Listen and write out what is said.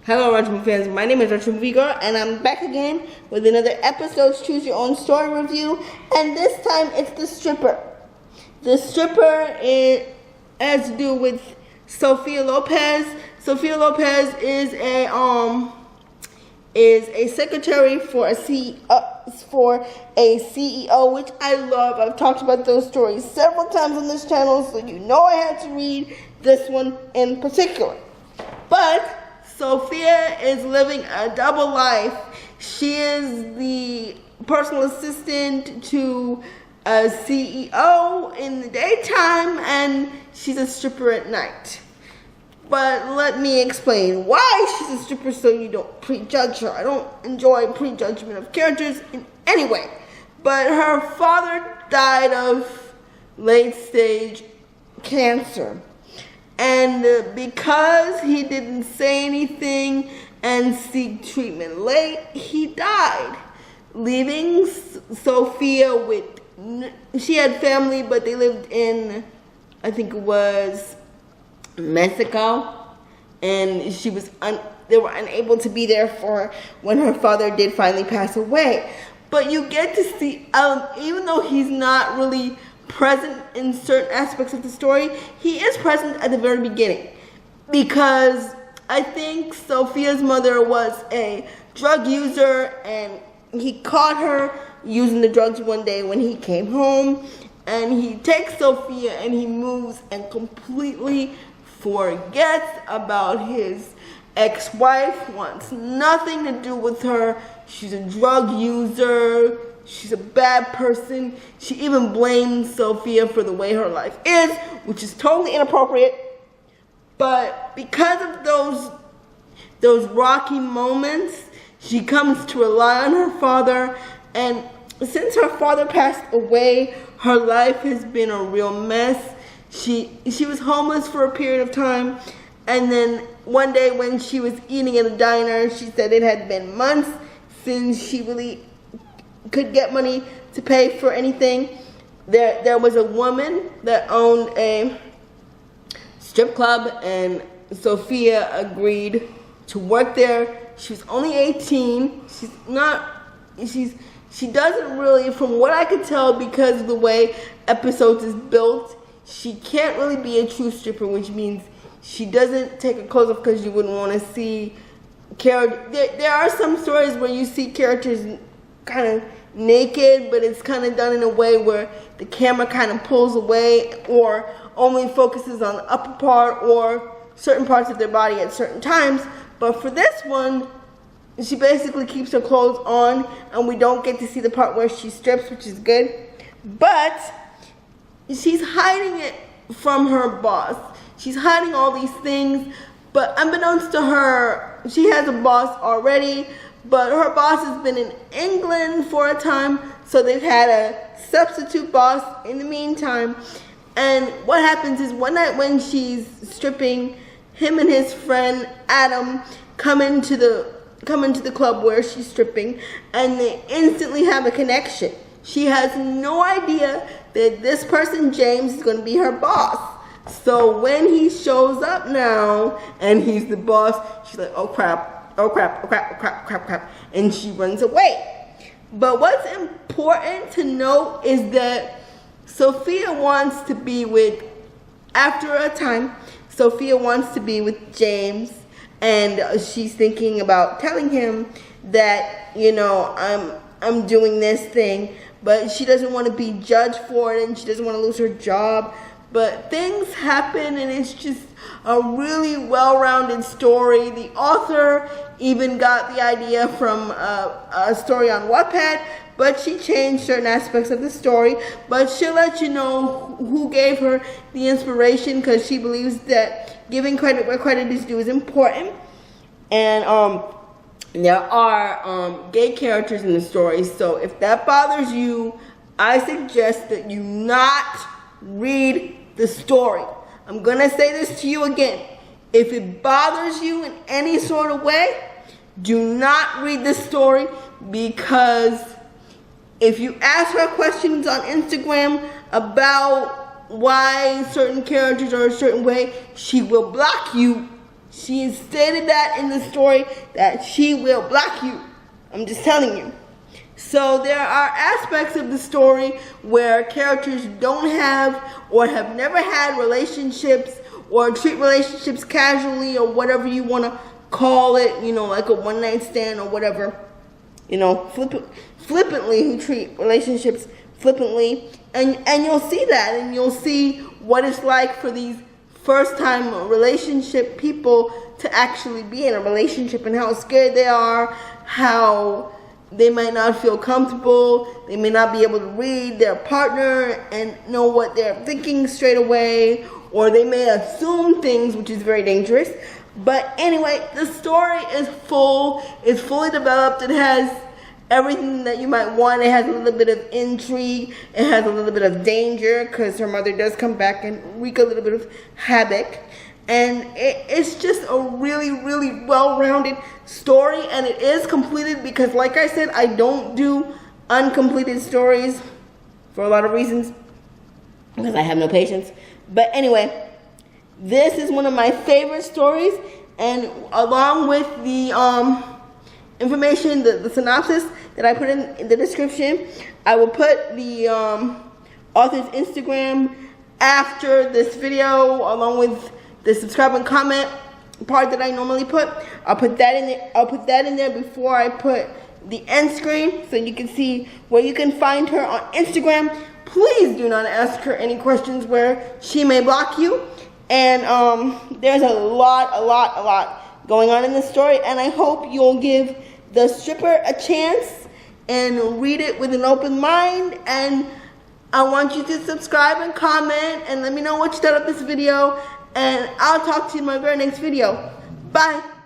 Hello Retromoviegirl fans, my name is Retromoviegirl and I'm back again with another episode's Choose Your Own Story review, and this time it's the stripper. The stripper has to do with Sofia Lopez. Sofia Lopez is a secretary for a CEO, which I love. I've talked about those stories several times on this channel, so you know I had to read this one in particular. But Sofia is living a double life. She is the personal assistant to a CEO in the daytime, and she's a stripper at night. But let me explain why she's a stripper so you don't prejudge her. I don't enjoy prejudgment of characters in any way. But her father died of late-stage cancer. And because he didn't say anything and seek treatment late, he died, leaving Sofia with, she had family, but they lived in, I think it was Mexico, and they were unable to be there for when her father did finally pass away. But you get to see, even though he's not really present in certain aspects of the story, he is present at the very beginning, because I think Sofia's mother was a drug user and he caught her using the drugs one day when he came home, and he takes Sofia and he moves and completely forgets about his ex-wife, wants nothing to do with her. She's a drug user. She's a bad person. She even blames Sofia for the way her life is, which is totally inappropriate. But because of those rocky moments, she comes to rely on her father. And since her father passed away, her life has been a real mess. She was homeless for a period of time. And then one day when she was eating at a diner, she said it had been months since she really could get money to pay for anything. There was a woman that owned a strip club, and Sofia agreed to work there. She was only 18. She doesn't really, from what I could tell, because of the way episodes is built, she can't really be a true stripper, which means she doesn't take her clothes off because you wouldn't want to see characters. There are some stories where you see characters kind of naked, but it's kind of done in a way where the camera kind of pulls away or only focuses on the upper part or certain parts of their body at certain times. But for this one, she basically keeps her clothes on, and we don't get to see the part where she strips, which is good. But she's hiding it from her boss. She's hiding all these things, but unbeknownst to her, she has a boss already. But her boss has been in England for a time, so they've had a substitute boss in the meantime. And what happens is one night when she's stripping, him and his friend Adam come into the club where she's stripping, and they instantly have a connection. She has no idea that this person, James, is going to be her boss. So when he shows up now and he's the boss, she's like, oh crap. Oh crap, oh crap, oh crap, oh crap, oh crap, and she runs away. But what's important to note is that Sofia wants to be with, after a time, Sofia wants to be with James, and she's thinking about telling him that, you know, I'm doing this thing, but she doesn't want to be judged for it, and she doesn't want to lose her job. But things happen, and it's just a really well-rounded story. The author even got the idea from a story on Wattpad, but she changed certain aspects of the story. But she'll let you know who gave her the inspiration, because she believes that giving credit where credit is due is important. And there are gay characters in the story, so if that bothers you, I suggest that you not read the story. I'm gonna say this to you again. If it bothers you in any sort of way, do not read the story, because if you ask her questions on Instagram about why certain characters are a certain way, she will block you She stated that in the story that she will block you. I'm just telling you. So there are aspects of the story where characters don't have or have never had relationships or treat relationships casually or whatever you want to call it, you know, like a one-night stand or whatever, you know, flippantly, who treat relationships flippantly. And you'll see that, and you'll see what it's like for these first-time relationship people to actually be in a relationship and how scared they are, how they might not feel comfortable, they may not be able to read their partner and know what they're thinking straight away, or they may assume things, which is very dangerous. But anyway, the story is fully developed. It has everything that you might want. It has a little bit of intrigue. It has a little bit of danger because her mother does come back and wreak a little bit of havoc. And it's just a really, really well-rounded story, and it is completed because, like I said, I don't do uncompleted stories for a lot of reasons because I have no patience. But anyway, this is one of my favorite stories, and along with the information, the synopsis that I put in the description, I will put the author's Instagram after this video, along with the subscribe and comment part that I normally put. I'll put that in there. I'll put that in there before I put the end screen, so you can see where you can find her on Instagram. Please do not ask her any questions where she may block you. And there's a lot going on in this story, and I hope you'll give the stripper a chance and read it with an open mind. And I want you to subscribe and comment and let me know what you thought of this video. And I'll talk to you in my very next video. Bye.